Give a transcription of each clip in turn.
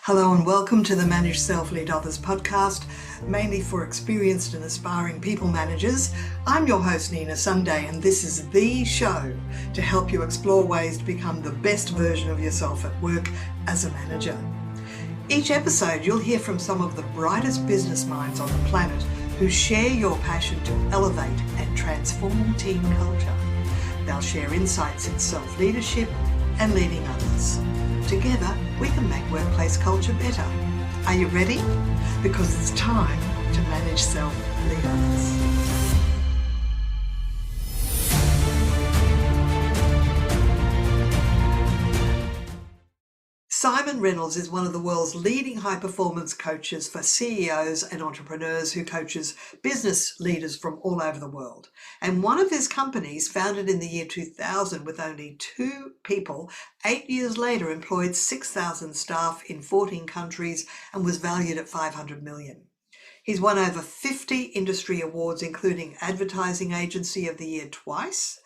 Hello and welcome to the Manage Self Lead Others podcast, mainly for experienced and aspiring people managers. I'm your host Nina Sunday, and this is the show to help you explore ways to become the best version of yourself at work as a manager. Each episode you'll hear from some of the brightest business minds on the planet who share your passion to elevate and transform team culture. They'll share insights in self-leadership and leading others. Together, we can make workplace culture better. Are you ready? Because it's time to manage self, lead others. Simon Reynolds is one of the world's leading high-performance coaches for CEOs and entrepreneurs who coaches business leaders from all over the world. And one of his companies, founded in the year 2000 with only 2 people, 8 years later employed 6,000 staff in 14 countries and was valued at $500 million. He's won over 50 industry awards, including Advertising Agency of the Year twice,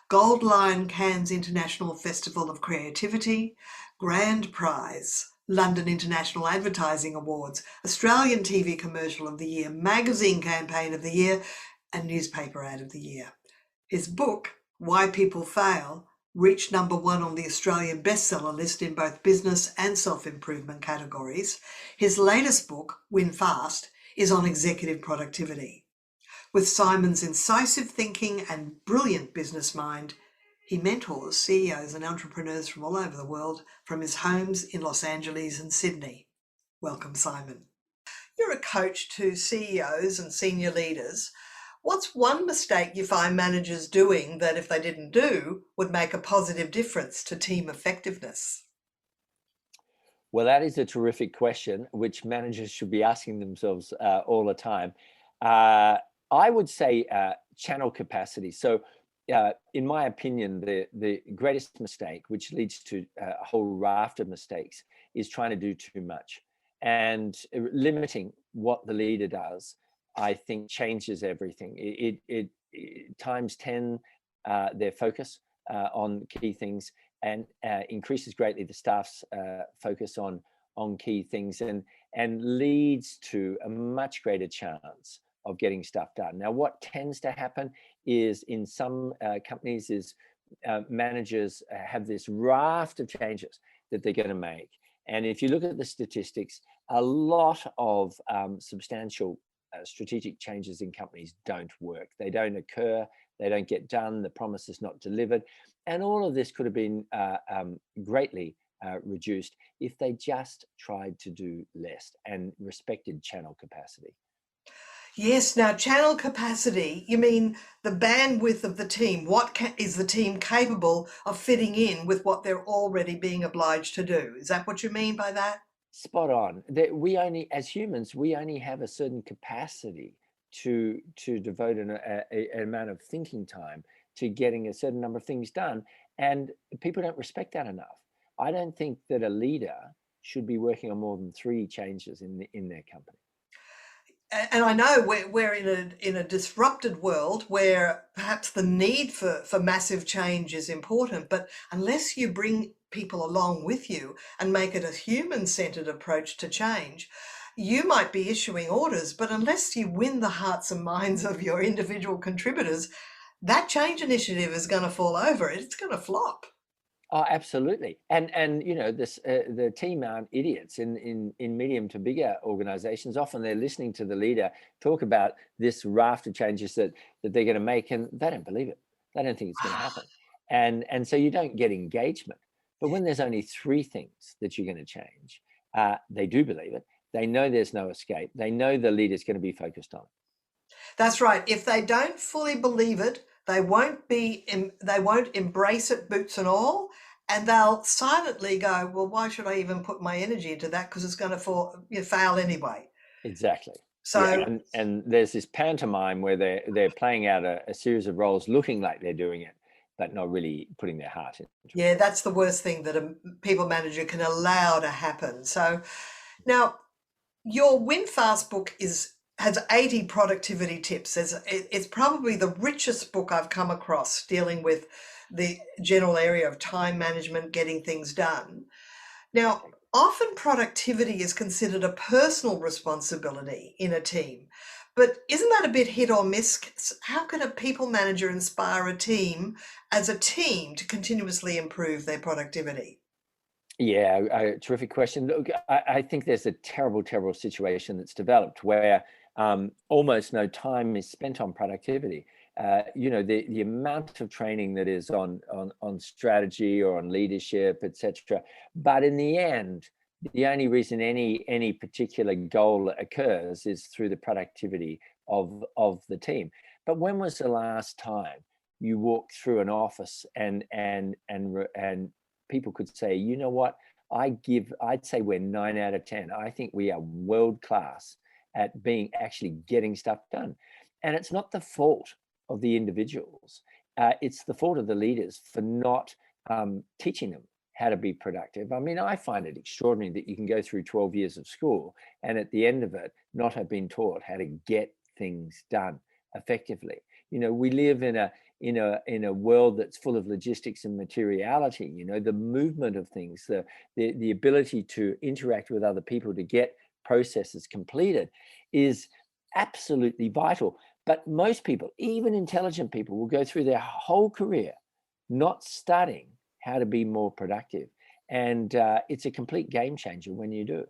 Gold Lion Cannes International Festival of Creativity, Grand Prize, London International Advertising Awards, Australian TV Commercial of the Year, Magazine Campaign of the Year, and Newspaper Ad of the Year. His book, Why People Fail, reached number 1 on the Australian bestseller list in both business and self-improvement categories. His latest book, Win Fast, is on executive productivity. With Simon's incisive thinking and brilliant business mind, he mentors CEOs and entrepreneurs from all over the world from his homes in Los Angeles and Sydney. Welcome, Simon. You're a coach to CEOs and senior leaders. What's one mistake you find managers doing that, if they didn't do, would make a positive difference to team effectiveness? Well, that is a terrific question, which managers should be asking themselves all the time. I would say channel capacity. So in my opinion, the greatest mistake, which leads to a whole raft of mistakes, is trying to do too much. And limiting what the leader does, I think, changes everything. It times 10 their focus on key things, and increases greatly the staff's focus on key things, and leads to a much greater chance of getting stuff done. Now, what tends to happen is in some companies is managers have this raft of changes that they're going to make. And if you look at the statistics, a lot of substantial strategic changes in companies don't work. They don't occur. They don't get done. The promise is not delivered. And all of this could have been greatly reduced if they just tried to do less and respected channel capacity. Yes, now channel capacity, you mean the bandwidth of the team. What is the team capable of fitting in with what they're already being obliged to do? Is that what you mean by that? Spot on. That we only, as humans, we only have a certain capacity to devote an amount of thinking time to getting a certain number of things done. And people don't respect that enough. I don't think that a leader should be working on more than 3 changes in their company. And I know we're in a disrupted world where perhaps the need for massive change is important, but unless you bring people along with you and make it a human-centered approach to change, you might be issuing orders, but unless you win the hearts and minds of your individual contributors, that change initiative is going to fall over. It's going to flop. Oh, absolutely. And you know, the team aren't idiots. In medium to bigger organizations, often they're listening to the leader talk about this raft of changes that they're going to make, and they don't believe it. They don't think it's going to happen. And so you don't get engagement. But when there's only 3 things that you're going to change, they do believe it. They know there's no escape. They know the leader's going to be focused on it. That's right. If they don't fully believe it, they won't embrace it, boots and all, and they'll silently go, well, why should I even put my energy into that? Because it's going to fail anyway. Exactly. So, yeah, and there's this pantomime where they're playing out a series of roles, looking like they're doing it, but not really putting their heart into it. Yeah, that's the worst thing that a people manager can allow to happen. So now your Win Fast book has 80 productivity tips. It's probably the richest book I've come across dealing with the general area of time management, getting things done. Now, Often productivity is considered a personal responsibility in a team, but isn't that a bit hit or miss? How can a people manager inspire a team as a team to continuously improve their productivity? Yeah, terrific question. Look, I think there's a terrible, terrible situation that's developed where almost no time is spent on productivity. The amount of training that is on strategy or on leadership, etc. But in the end, the only reason any particular goal occurs is through the productivity of the team. But when was the last time you walked through an office and people could say, you know what, I'd say we're 9 out of 10. I think we are world class at actually getting stuff done. And it's not the fault of the individuals. It's the fault of the leaders for not teaching them how to be productive. I mean, I find it extraordinary that you can go through 12 years of school and at the end of it, not have been taught how to get things done effectively. We live in a world that's full of logistics and materiality. The movement of things, the ability to interact with other people to get processes completed is absolutely vital. But most people, even intelligent people, will go through their whole career not studying how to be more productive. And it's a complete game changer when you do.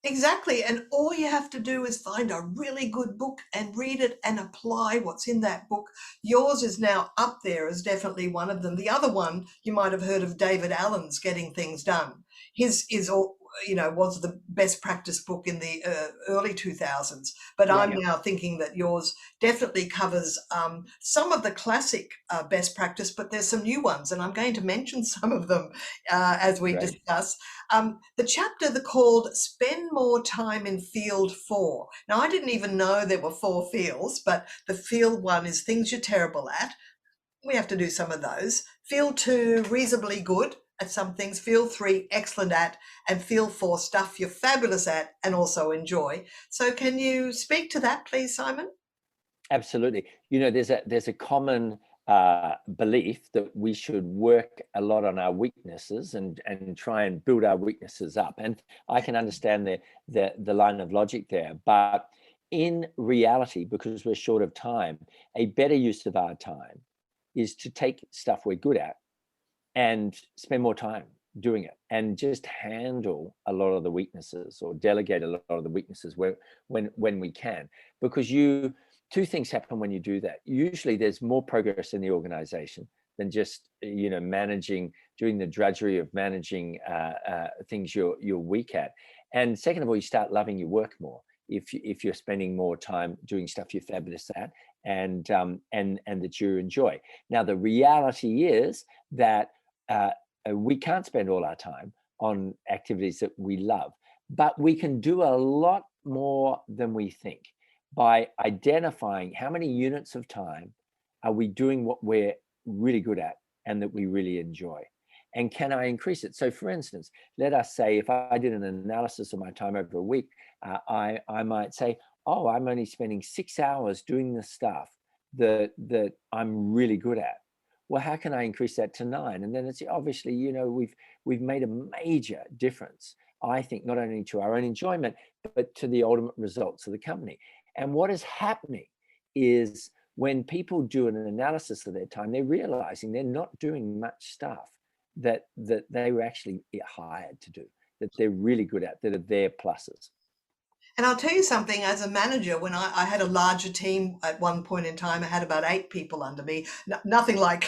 Exactly. And all you have to do is find a really good book and read it and apply what's in that book. Yours is now up there as definitely one of them. The other one, you might have heard of David Allen's Getting Things Done. His is all, was the best practice book in the early 2000s. But Yeah, I'm now thinking that yours definitely covers some of the classic best practice, but there's some new ones. And I'm going to mention some of them as we great. discuss. The chapter called Spend More Time in Field 4. Now, I didn't even know there were 4 fields, but the field 1 is things you're terrible at. We have to do some of those. Field 2, reasonably good at some things. Field 3, excellent at. And Field 4, stuff you're fabulous at and also enjoy. So can you speak to that, please, Simon? Absolutely. There's a common belief that we should work a lot on our weaknesses and try and build our weaknesses up. And I can understand the line of logic there. But in reality, because we're short of time, a better use of our time is to take stuff we're good at and spend more time doing it and just handle a lot of the weaknesses or delegate a lot of the weaknesses when we can. Because two things happen when you do that. Usually there's more progress in the organization than just doing the drudgery of managing things you're weak at. And second of all, you start loving your work more if you're spending more time doing stuff you're fabulous at and that you enjoy. Now the reality is that we can't spend all our time on activities that we love, but we can do a lot more than we think by identifying how many units of time are we doing what we're really good at and that we really enjoy. And can I increase it? So for instance, let us say if I did an analysis of my time over a week, I might say, oh, I'm only spending 6 hours doing the stuff that I'm really good at. Well, how can I increase that to 9? And then it's obviously, we've made a major difference, I think, not only to our own enjoyment, but to the ultimate results of the company. And what is happening is when people do an analysis of their time, they're realizing they're not doing much stuff that they were actually hired to do, that they're really good at, that are their pluses. And I'll tell you something, as a manager, when I had a larger team at one point in time, I had about 8 people under me, nothing like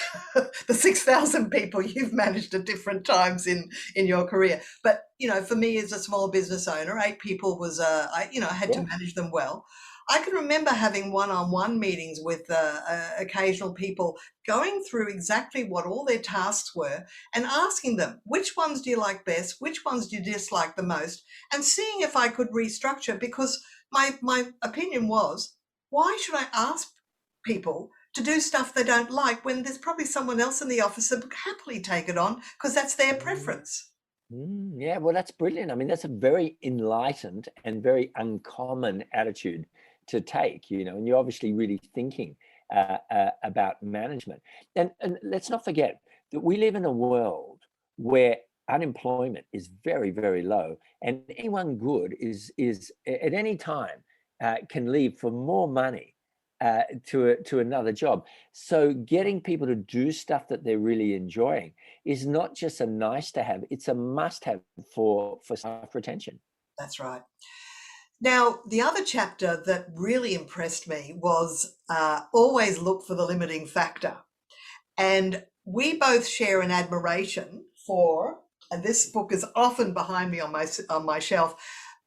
the 6,000 people you've managed at different times in your career. But, for me as a small business owner, 8 people was, I had to Yeah. manage them well. I can remember having one-on-one meetings with occasional people going through exactly what all their tasks were and asking them, which ones do you like best? Which ones do you dislike the most? And seeing if I could restructure, because my opinion was, why should I ask people to do stuff they don't like when there's probably someone else in the office that would happily take it on because that's their preference? Yeah, well, that's brilliant. I mean, that's a very enlightened and very uncommon attitude to take, and you're obviously really thinking about management. And let's not forget that we live in a world where unemployment is very, very low, and anyone good is at any time can leave for more money to another job. So getting people to do stuff that they're really enjoying is not just a nice to have; it's a must have for staff retention. That's right. Now, the other chapter that really impressed me was always look for the limiting factor. And we both share an admiration for, and this book is often behind me on my shelf,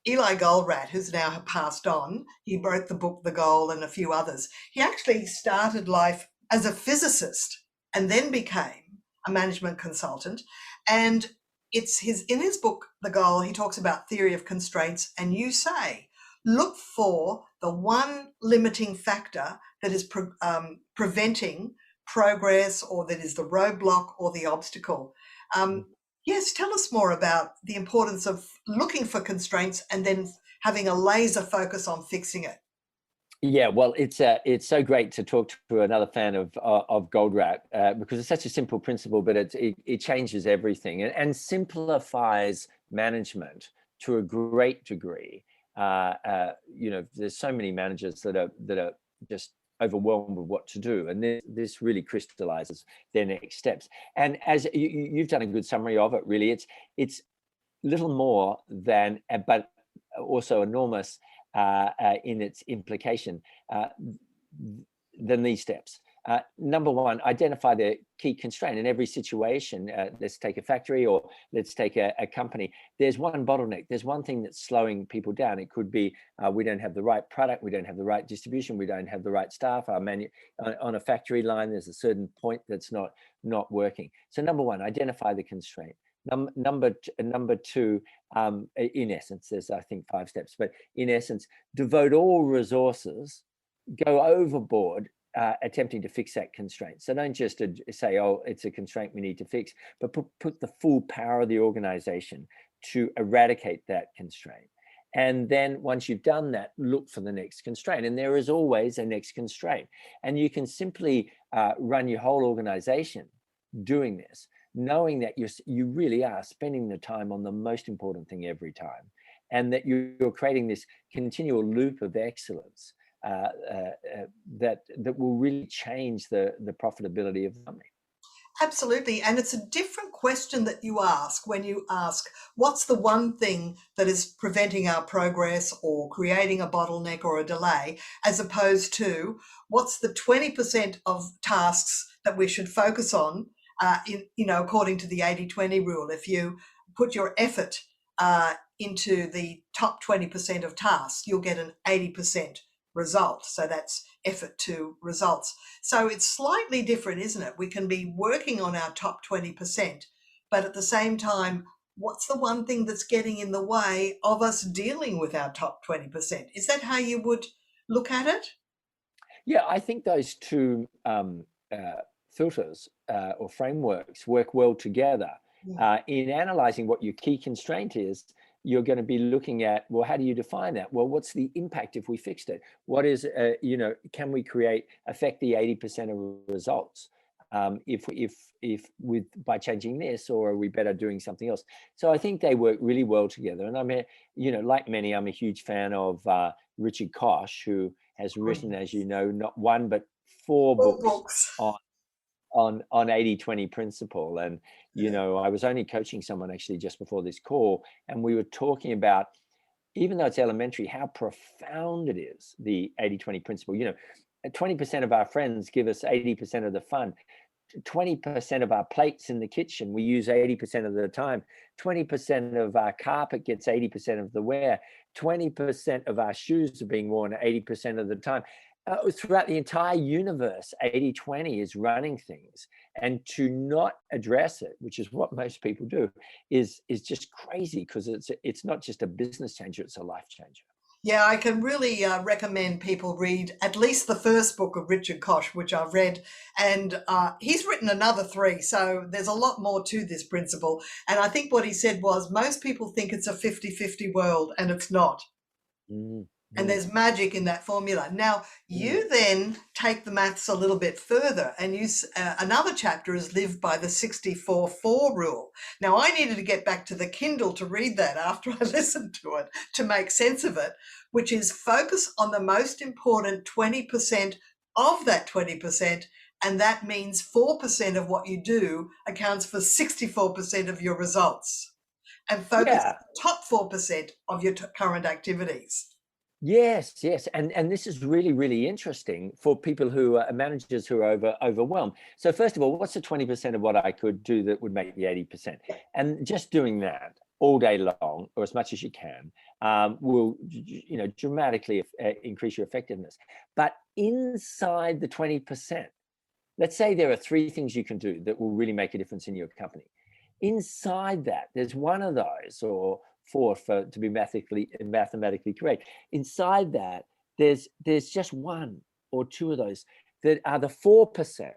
Eli Goldratt, who's now passed on. He wrote the book The Goal and a few others. He actually started life as a physicist and then became a management consultant. And it's in his book The Goal, he talks about theory of constraints, and you say look for the one limiting factor that is preventing progress, or that is the roadblock or the obstacle. Yes, tell us more about the importance of looking for constraints and then having a laser focus on fixing it. Yeah, well, it's so great to talk to another fan of Goldratt because it's such a simple principle, but it changes everything and simplifies management to a great degree. There's so many managers that are just overwhelmed with what to do, and this really crystallizes their next steps. And as you've done a good summary of it, really, it's little more than, but also enormous in its implication than these steps. Number one, identify the key constraint in every situation. Let's take a factory, or let's take a company. There's one bottleneck. There's one thing that's slowing people down. It could be we don't have the right product, we don't have the right distribution, we don't have the right staff. On a factory line, there's a certain point that's not working. So number one, identify the constraint. Number two, in essence, there's I think 5 steps, but in essence, devote all resources, go overboard attempting to fix that constraint. So don't just say, oh, it's a constraint we need to fix, but put the full power of the organization to eradicate that constraint. And then once you've done that, look for the next constraint. And there is always a next constraint. And you can simply run your whole organization doing this, knowing that you really are spending the time on the most important thing every time, and that you're creating this continual loop of excellence that will really change the profitability of the company. Absolutely. And it's a different question that you ask when you ask, what's the one thing that is preventing our progress or creating a bottleneck or a delay, as opposed to what's the 20% of tasks that we should focus on, according to the 80-20 rule. If you put your effort into the top 20% of tasks, you'll get an 80% result. So that's effort to results. So it's slightly different, isn't it? We can be working on our top 20%, but at the same time, what's the one thing that's getting in the way of us dealing with our top 20%? Is that how you would look at it? Yeah, I think those two filters or frameworks work well together. In analyzing what your key constraint is, you're going to be looking at, well, how do you define that? Well, what's the impact if we fixed it? What is, can we affect the 80% of results by changing this, or are we better doing something else? So I think they work really well together. And like many, I'm a huge fan of Richard Koch, who has written, as you know, not one, but four books on 80-20 principle. And I was only coaching someone actually just before this call, and we were talking about, even though it's elementary, how profound it is, the 80-20 principle. 20% of our friends give us 80% of the fun. 20% of our plates in the kitchen we use 80% of the time. 20% of our carpet gets 80% of the wear. 20% of our shoes are being worn 80% of the time. Throughout the entire universe, 80-20 is running things, and to not address it, which is what most people do, is just crazy, because it's not just a business changer, it's a life changer. Yeah, I can really recommend people read at least the first book of Richard Koch, which I've read, and he's written another 3. So there's a lot more to this principle. And I think what he said was most people think it's a 50-50 world, and it's not. And there's magic in that formula. Now, you then take the maths a little bit further, and another chapter is live by the 64-4 rule. Now, I needed to get back to the Kindle to read that after I listened to it to make sense of it, which is focus on the most important 20% of that 20%, and that means 4% of what you do accounts for 64% of your results. And focus on the top 4% of your current activities. Yes, yes. And this is really, really interesting for people who are managers who are overwhelmed. So first of all, what's the 20% of what I could do that would make the 80%? And just doing that all day long, or as much as you can, will, dramatically increase your effectiveness. But inside the 20%, let's say there are 3 things you can do that will really make a difference in your company. Inside that, there's one of those, or 4 to be mathematically correct. Inside that, there's just 1 or 2 of those that are the 4%,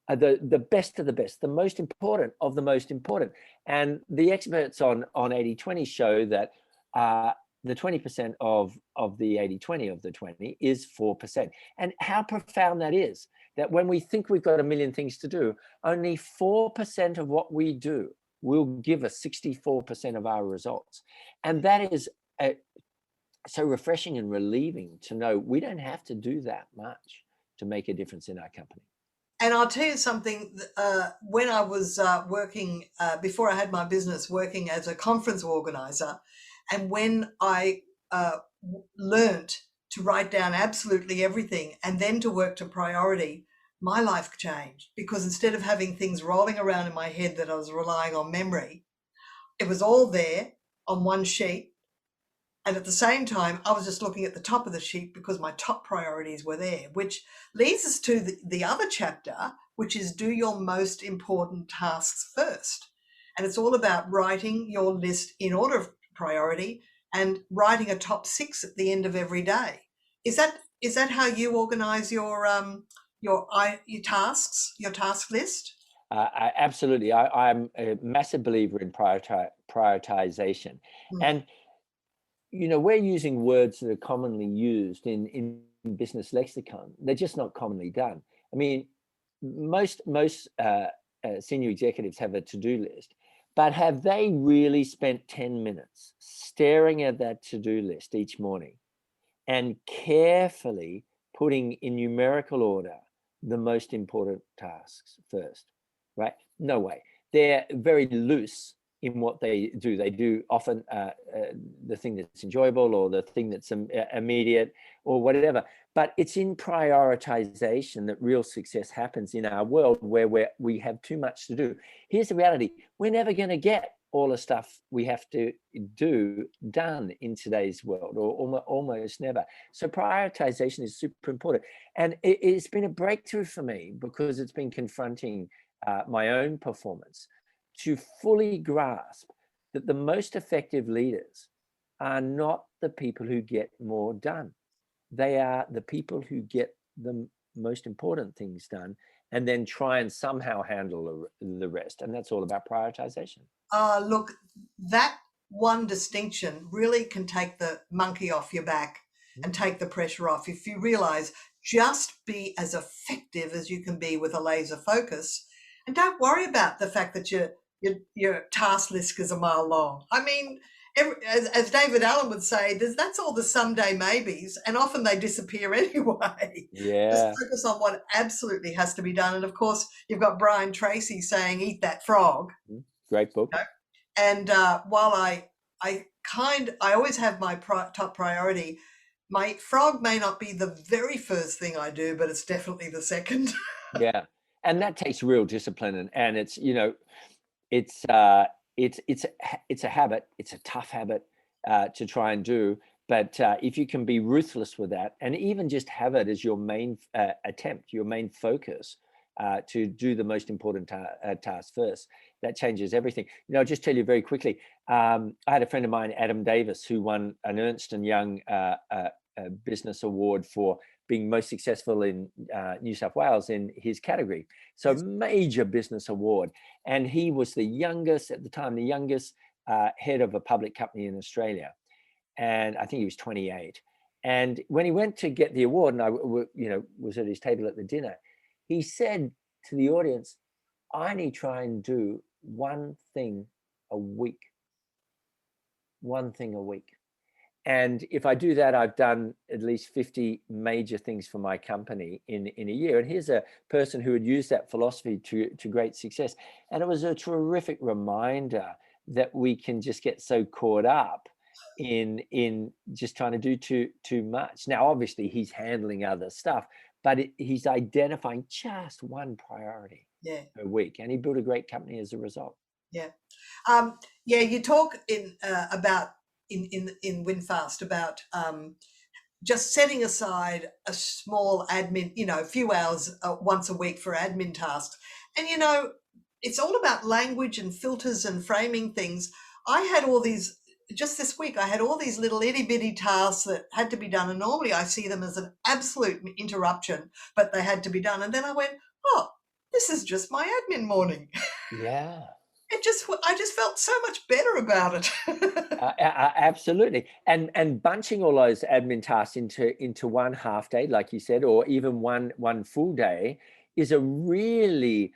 are the best of the best, the most important of the most important. And the experts on 80/20 show that the 20% of the 80/20 of the 20 is 4%. And how profound that is, that when we think we've got a million things to do, only 4% of what we do will give us 64% of our results. And that is so refreshing and relieving to know we don't have to do that much to make a difference in our company. And I'll tell you something, when I was working, before I had my business, working as a conference organizer, and when I learned to write down absolutely everything and then to work to priority, my life changed, because instead of having things rolling around in my head that I was relying on memory, it was all there on one sheet. And at the same time, I was just looking at the top of the sheet because my top priorities were there, which leads us to the other chapter, which is do your most important tasks first. And it's all about writing your list in order of priority and writing a top 6 at the end of every day. Is that how you organize your tasks, your task list? Absolutely. I'm a massive believer in prioritization. And we're using words that are commonly used in business lexicon. They're just not commonly done. I mean, most senior executives have a to-do list, but have they really spent 10 minutes staring at that to-do list each morning and carefully putting in numerical order the most important tasks first, right? No way. They're very loose in what they do. They do often the thing that's enjoyable or the thing that's immediate or whatever. But it's in prioritization that real success happens in our world, where we have too much to do. Here's the reality. We're never going to get all the stuff we have to do done in today's world, or almost never. So prioritization is super important. And it's been a breakthrough for me, because it's been confronting my own performance, to fully grasp that the most effective leaders are not the people who get more done. They are the people who get the most important things done and then try and somehow handle the rest. And that's all about prioritization. Look, that one distinction really can take the monkey off your back and take the pressure off. If you realize, just be as effective as you can be with a laser focus, and don't worry about the fact that your task list is a mile long. I mean, as David Allen would say, that's all the someday maybes, and often they disappear anyway. Yeah. Just focus on what absolutely has to be done. And of course, you've got Brian Tracy saying, "Eat that frog." Great book. And while I always have my top priority, my frog may not be the very first thing I do, but it's definitely the second. Yeah, and that takes real discipline, and it's it's a habit. It's a tough habit to try and do. But if you can be ruthless with that, and even just have it as your main attempt, your main focus, to do the most important task first, that changes everything. I'll just tell you very quickly. I had a friend of mine, Adam Davis, who won an Ernst & Young business award for being most successful in New South Wales in his category. So major business award. And he was the youngest at the time, the youngest head of a public company in Australia. And I think he was 28. And when he went to get the award, and I was at his table at the dinner, he said to the audience, I only try and do one thing a week. One thing a week. And if I do that, I've done at least 50 major things for my company in a year. And here's a person who had used that philosophy to great success. And it was a terrific reminder that we can just get so caught up in just trying to do too much. Now, obviously, he's handling other stuff, but he's identifying just one priority per week. And he built a great company as a result. Yeah. You talk about in WinFast about just setting aside a small admin, a few hours once a week for admin tasks. And, it's all about language and filters and framing things. I had all these, just this week, I had all these little itty bitty tasks that had to be done. And normally I see them as an absolute interruption, but they had to be done. And then I went, oh, this is just my admin morning. Yeah. I just felt so much better about it. Absolutely. And bunching all those admin tasks into one half day, like you said, or even one full day is a really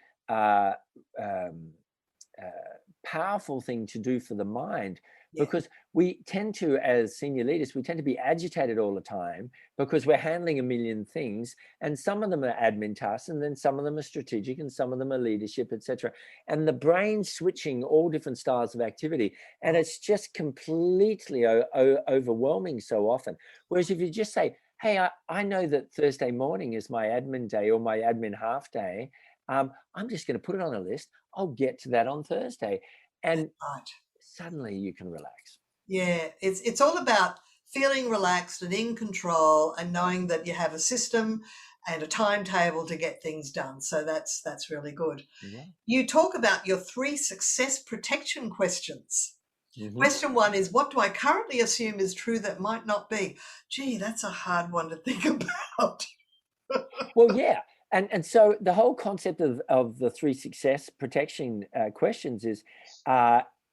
powerful thing to do for the mind, because we tend to, as senior leaders, we tend to be agitated all the time because we're handling a million things, and some of them are admin tasks, and then some of them are strategic, and some of them are leadership, etc. And the brain's switching all different styles of activity, and it's just completely overwhelming so often. Whereas if you just say, hey, I know that Thursday morning is my admin day or my admin half day, I'm just going to put it on a list. I'll get to that on Thursday. And suddenly you can relax. Yeah, it's all about feeling relaxed and in control and knowing that you have a system and a timetable to get things done. So that's really good. Yeah. You talk about your 3 success protection questions. Mm-hmm. Question 1 is, what do I currently assume is true that might not be? Gee, that's a hard one to think about. Well, yeah. And so the whole concept of the 3 success protection questions is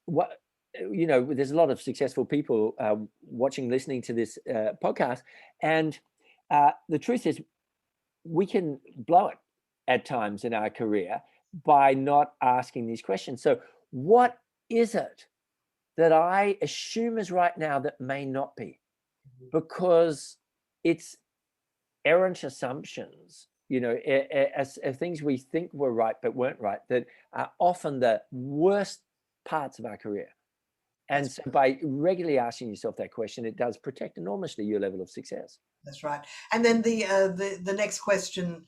what, there's a lot of successful people watching, listening to this podcast. And the truth is, we can blow it at times in our career by not asking these questions. So what is it that I assume is right now that may not be? Because it's errant assumptions, as things we think were right but weren't right, that are often the worst parts of our career. And so by regularly asking yourself that question, it does protect enormously your level of success. That's right. And then the next question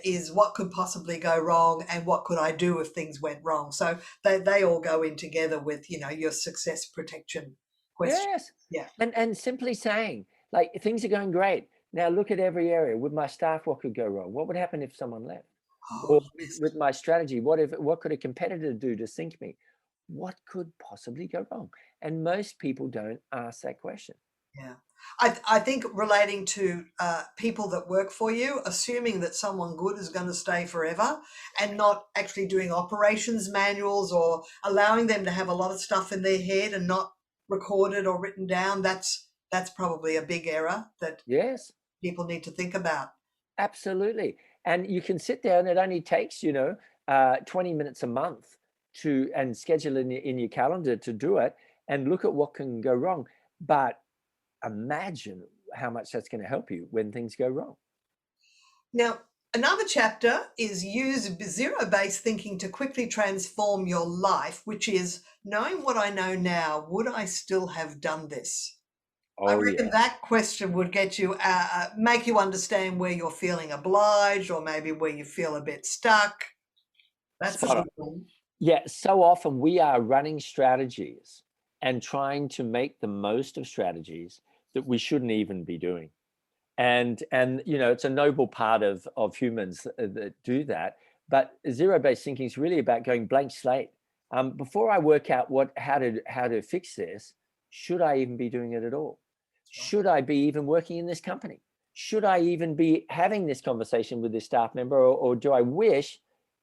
is, what could possibly go wrong and what could I do if things went wrong? So they all go in together with, your success protection question. Yes. Yeah. And simply saying, like, things are going great. Now look at every area. With my staff, what could go wrong? What would happen if someone left? Or with my strategy, what could a competitor do to sink me? What could possibly go wrong? And most people don't ask that question. Yeah. I think relating to people that work for you, assuming that someone good is going to stay forever and not actually doing operations manuals or allowing them to have a lot of stuff in their head and not recorded or written down, that's probably a big error that people need to think about. Absolutely. And you can sit there, and it only takes, 20 minutes a month and schedule in your calendar to do it and look at what can go wrong. But imagine how much that's going to help you when things go wrong. Now, another chapter is use zero-based thinking to quickly transform your life, which is knowing what I know now, would I still have done this? I reckon that question would get you, make you understand where you're feeling obliged or maybe where you feel a bit stuck. That's a good one. Yeah, so often we are running strategies and trying to make the most of strategies that we shouldn't even be doing. And it's a noble part of humans that do that. But zero-based thinking is really about going blank slate. Before I work out how to fix this, should I even be doing it at all? Should I be even working in this company? Should I even be having this conversation with this staff member, or do I wish,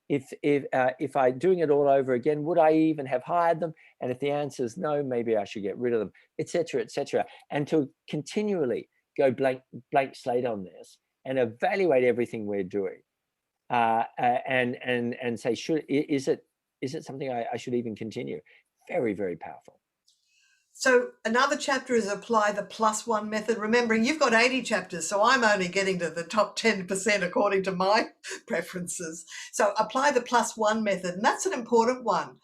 if I'm doing it all over again, would I even have hired them? And if the answer is no, maybe I should get rid of them, et cetera, et cetera. And to continually go blank slate on this and evaluate everything we're doing, and say, is it something I should even continue? Very, very powerful. So another chapter is apply the +1 method. Remembering you've got 80 chapters, so I'm only getting to the top 10% according to my preferences. So apply the +1 method, and that's an important one.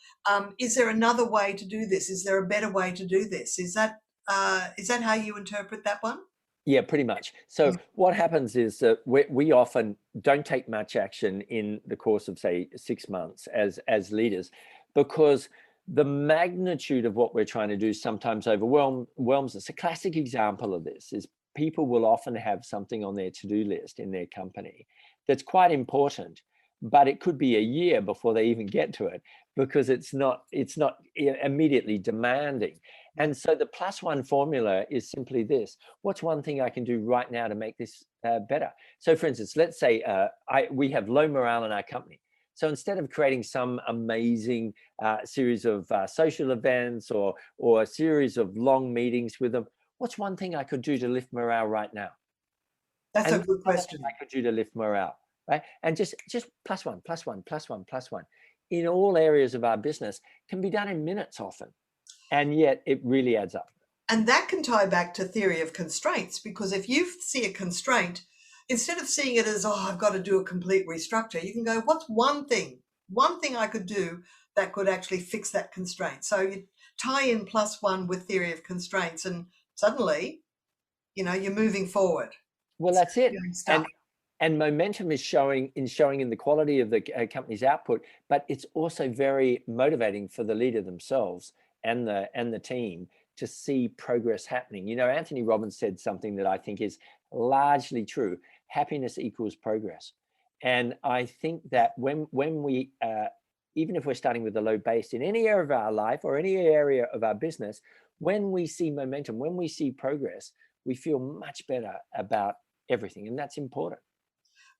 Is there another way to do this? Is there a better way to do this? Is that how you interpret that one? Yeah, pretty much. So what happens is that we often don't take much action in the course of, say, 6 months as leaders, because the magnitude of what we're trying to do sometimes overwhelms us. A classic example of this is people will often have something on their to-do list in their company that's quite important, but it could be a year before they even get to it because it's not immediately demanding. And so the +1 formula is simply this: what's one thing I can do right now to make this better? So for instance, let's say we have low morale in our company. So instead of creating some amazing series of social events or a series of long meetings with them, what's one thing I could do to lift morale right now? That's a good question. I could do to lift morale, right? And just +1, +1, +1, +1 in all areas of our business can be done in minutes often, and yet it really adds up. And that can tie back to theory of constraints, because if you see a constraint, instead of seeing it as, oh, I've got to do a complete restructure, you can go, what's one thing I could do that could actually fix that constraint? So you tie in +1 with theory of constraints, and suddenly, you're moving forward. Well, that's it. And momentum is showing in the quality of the company's output, but it's also very motivating for the leader themselves and the team to see progress happening. Anthony Robbins said something that I think is largely true: happiness equals progress. And I think that when we, even if we're starting with a low base in any area of our life or any area of our business, when we see momentum, when we see progress, we feel much better about everything. And that's important.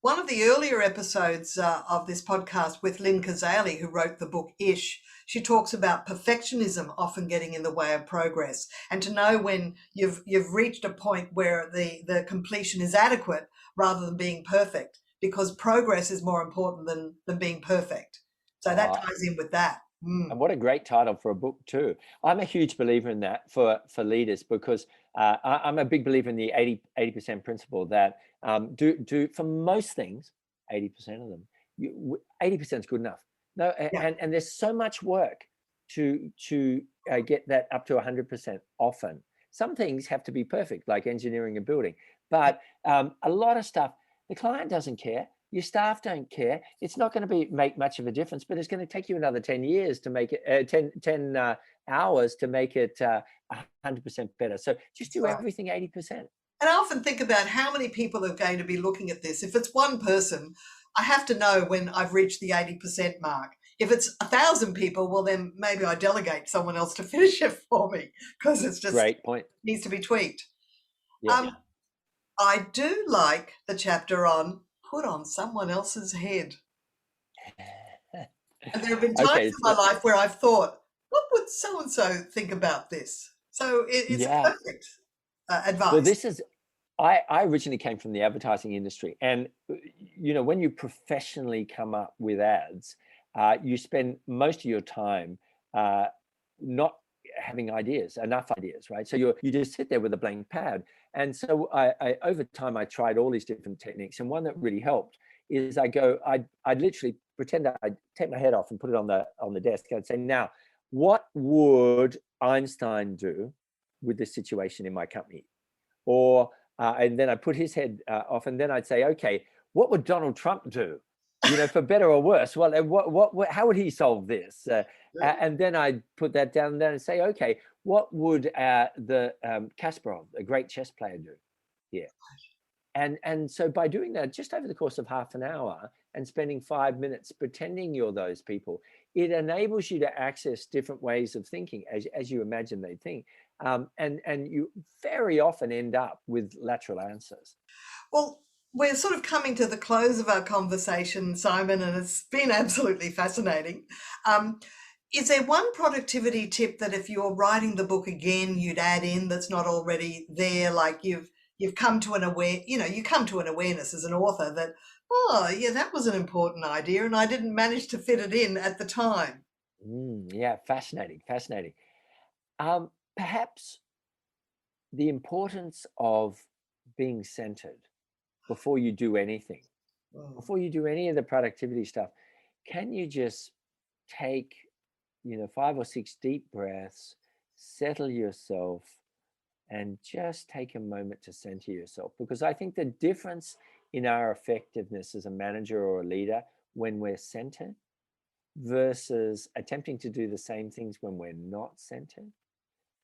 One of the earlier episodes of this podcast with Lynn Kazali, who wrote the book Ish, she talks about perfectionism often getting in the way of progress, and to know when you've reached a point where the completion is adequate rather than being perfect, because progress is more important than being perfect. So that ties in with that. And what a great title for a book too. I'm a huge believer in that for leaders, because I'm a big believer in the 80% principle that do for most things, 80% of them, 80% is good enough. No, and there's so much work to get that up to 100% often. Some things have to be perfect, like engineering a building, but a lot of stuff, the client doesn't care. Your staff don't care. It's not going to make much of a difference, but it's going to take you another 10 years to make it 10 hours to make it 100% better. So just do everything 80%. And I often think about how many people are going to be looking at this. If it's one person, I have to know when I've reached the 80% mark. If it's 1,000 people, well, then maybe I delegate someone else to finish it for me, because it's just great point. Needs to be tweaked. Yeah. I do like the chapter on put on someone else's head. And there have been times in my life where I've thought, what would so-and-so think about this? So it's perfect advice. Well, this is, I originally came from the advertising industry. And, when you professionally come up with ads, you spend most of your time not having enough ideas, right? So you just sit there with a blank pad. And so I over time, I tried all these different techniques. And one that really helped is I'd literally pretend that I'd take my head off and put it on the desk. I'd say, now, what would Einstein do with this situation in my company? Or, and then I put his head off, and then I'd say, okay, what would Donald Trump do? For better or worse? Well, how would he solve this? And then I'd put that down there and say, okay, what would the Kasparov, a great chess player, do here? And so by doing that, just over the course of half an hour and spending 5 minutes pretending you're those people, it enables you to access different ways of thinking as you imagine they think. And you very often end up with lateral answers. Well, we're sort of coming to the close of our conversation, Simon, and it's been absolutely fascinating. Is there one productivity tip that if you're writing the book again, you'd add in that's not already there? Like you've you've come to you come to an awareness as an author that, oh, yeah, that was an important idea and I didn't manage to fit it in at the time. Yeah, fascinating, fascinating. Perhaps the importance of being centered before you do anything, Mm. before you do any of the productivity stuff. Can you just take, 5 or 6 deep breaths, settle yourself, and just take a moment to center yourself? Because I think the difference in our effectiveness as a manager or a leader when we're centered versus attempting to do the same things when we're not centered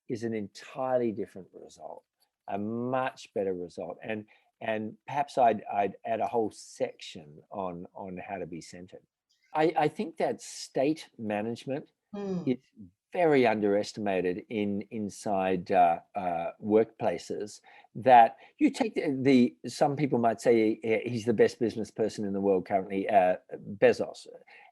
is an entirely different result, a much better result. And perhaps I'd add a whole section on how to be centered. I think that state management is Mm. very underestimated inside workplaces. That you take some people might say he's the best business person in the world currently, Bezos,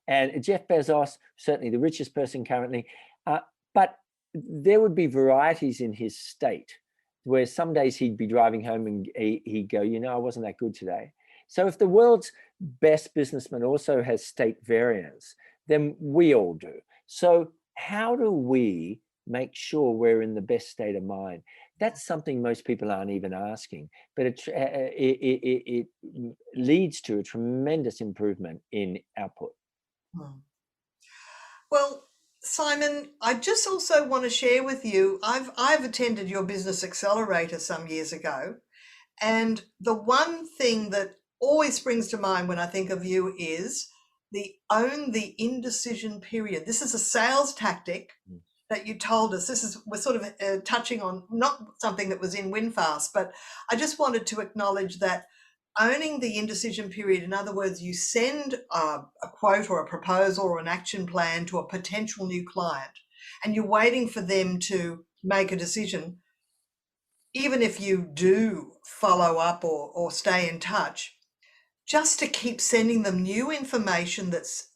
and Jeff Bezos, certainly the richest person currently, but there would be varieties in his state where some days he'd be driving home and he'd go, I wasn't that good today. So if the world's best businessman also has state variance, then we all do. So how do we make sure we're in the best state of mind? That's something most people aren't even asking, but it leads to a tremendous improvement in output. Mm. Well, Simon, I just also want to share with you, I've attended your Business Accelerator some years ago, and the one thing that always springs to mind when I think of you is own the indecision period. This is a sales tactic that you told us. We're sort of touching on not something that was in WinFast, but I just wanted to acknowledge that owning the indecision period, in other words, you send a quote or a proposal or an action plan to a potential new client and you're waiting for them to make a decision. Even if you do follow up or stay in touch, just to keep sending them new information that's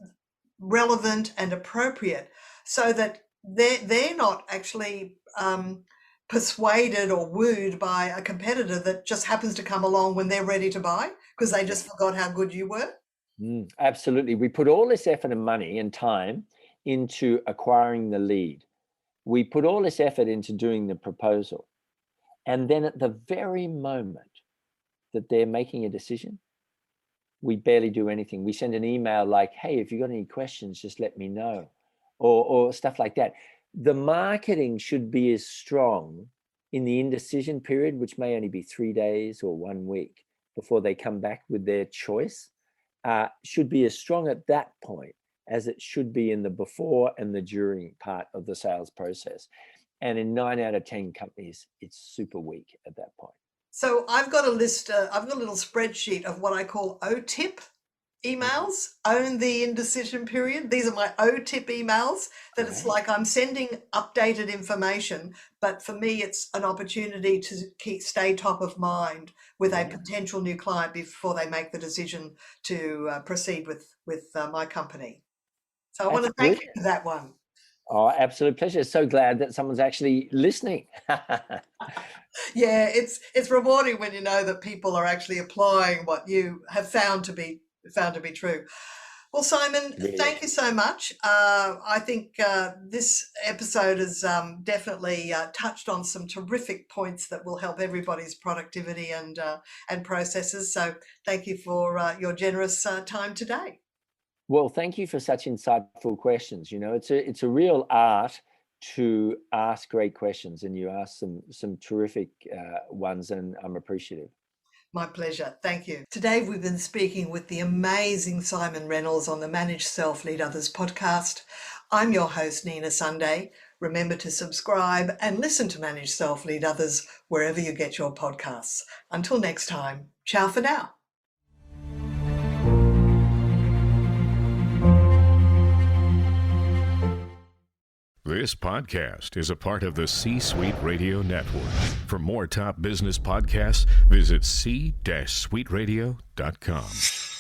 relevant and appropriate so that they're not actually persuaded or wooed by a competitor that just happens to come along when they're ready to buy because they just forgot how good you were. Absolutely. We put all this effort and money and time into acquiring the lead. We put all this effort into doing the proposal. And then at the very moment that they're making a decision, we barely do anything. We send an email like, hey, if you've got any questions, just let me know, or stuff like that. The marketing should be as strong in the indecision period, which may only be 3 days or 1 week before they come back with their choice, should be as strong at that point as it should be in the before and the during part of the sales process. And in 9 out of 10 companies, it's super weak at that point. So I've got a list, I've got a little spreadsheet of what I call OTIP emails, own the indecision period. These are my OTIP emails that it's like I'm sending updated information, but for me, it's an opportunity to stay top of mind with a potential new client before they make the decision to proceed with my company. So I want to thank you for that one. Oh, absolute pleasure. So glad that someone's actually listening. Yeah, it's rewarding when you know that people are actually applying what you have found to be true. Well, Simon, thank you so much. I think this episode has definitely touched on some terrific points that will help everybody's productivity and processes. So thank you for your generous time today. Well, thank you for such insightful questions. It's a real art to ask great questions, and you asked some terrific ones, and I'm appreciative. My pleasure. Thank you. Today we've been speaking with the amazing Simon Reynolds on the Manage Self, Lead Others podcast. I'm your host, Nina Sunday. Remember to subscribe and listen to Manage Self, Lead Others wherever you get your podcasts. Until next time, ciao for now. This podcast is a part of the C-Suite Radio Network. For more top business podcasts, visit c-suiteradio.com.